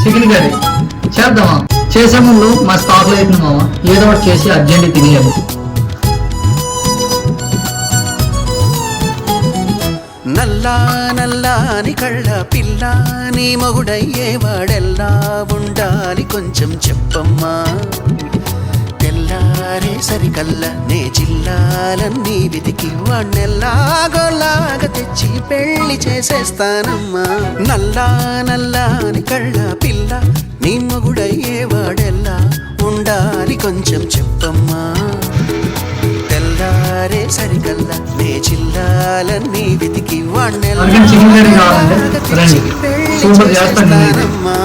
Chicken curry చేద్దామా? చేసే ముందు మా స్టాక్ లో అవుతుంది మామ, ఏదో ఒకటి చేసి అర్జెంట్ తినేయాలి. నల్లా నల్లాని కళ్ళ పిల్ల నీ మొగుడయ్యే వాడెల్లా ఉండాలి కొంచెం చెప్పమ్మా. తెల్లారే సరికల్లా నే జిల్లాలన్నీ వెతికి వాణ్ణెల్లాగోలాగా తెచ్చి పెళ్లి చేసేస్తానమ్మా. నల్లా నల్లాని కళ్ళ పిల్ల నీ మొగుడయ్యే వాడెల్లా ఉండాలి కొంచెం చెప్పమ్మా. తెల్లారే సరికల్లా నే జిల్లాలన్నీ వెతికి వాణ్ణెల్లాగా తెచ్చి పెళ్లి చేసేస్తానమ్మా.